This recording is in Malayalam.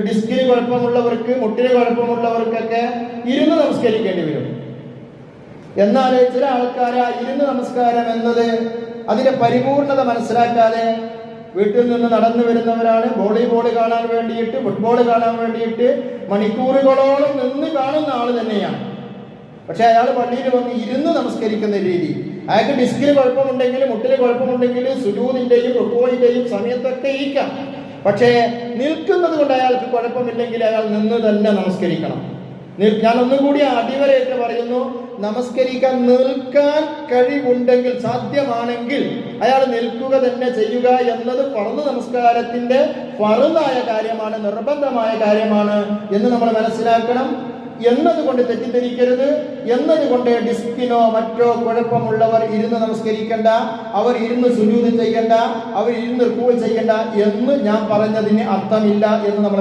ഡിസ്കിന് കുഴപ്പമുള്ളവർക്ക്, മുട്ടിന് കുഴപ്പമുള്ളവർക്കൊക്കെ ഇരുന്ന് നമസ്കരിക്കേണ്ടി വരും. എന്നാൽ ചില ആൾക്കാർ ആ ഇരുന്ന് നമസ്കാരം എന്നത് അതിന്റെ പരിപൂർണത മനസ്സിലാക്കാതെ വീട്ടിൽ നിന്ന് നടന്നു വരുന്നവരാണ്. വോളിബോൾ കാണാൻ വേണ്ടിയിട്ട്, ഫുട്ബോൾ കാണാൻ വേണ്ടിയിട്ട് മണിക്കൂറുകളോളം നിന്ന് കാണുന്ന ആൾ തന്നെയാണ്. പക്ഷെ അയാൾ പള്ളിയിൽ വന്ന് ഇരുന്ന് നമസ്കരിക്കുന്ന രീതി, അയാൾക്ക് ഡിസ്കിന് കുഴപ്പമുണ്ടെങ്കിൽ, മുട്ടിന് കുഴപ്പമുണ്ടെങ്കിൽ സുജൂദിന്റെയും റുക്കൂഇന്റെയും സമയത്തൊക്കെ ഇരിക്കാം. പക്ഷേ നിൽക്കുന്നത് കൊണ്ട് അയാൾക്ക് കുഴപ്പമില്ലെങ്കിൽ അയാൾ നിന്ന് തന്നെ നമസ്കരിക്കണം. ഞാൻ ഒന്നും കൂടി അടിവരയിട്ട് പറയുന്നു, നമസ്കരിക്കാൻ നിൽക്കാൻ കഴിവുണ്ടെങ്കിൽ, സാധ്യമാണെങ്കിൽ അയാൾ നിൽക്കുക തന്നെ ചെയ്യുക എന്നത് ഫർദ് നമസ്കാരത്തിന്റെ ഫർദായ കാര്യമാണ്, നിർബന്ധമായ കാര്യമാണ് എന്ന് നമ്മൾ മനസ്സിലാക്കണം. എന്നതുകൊണ്ട് തെറ്റിദ്ധരിക്കരുത്. എന്നതുകൊണ്ട് ഡിസ്കിനോ മറ്റോ കുഴപ്പമുള്ളവർ ഇരുന്ന് നമസ്കരിക്കണ്ട, അവർ ഇരുന്ന് സുജൂദ് ചെയ്യണ്ട, അവർ ഇരുന്ന് റുക്കൂഅ് ചെയ്യണ്ട എന്ന് ഞാൻ പറഞ്ഞതിന് അർത്ഥമില്ല എന്ന് നമ്മൾ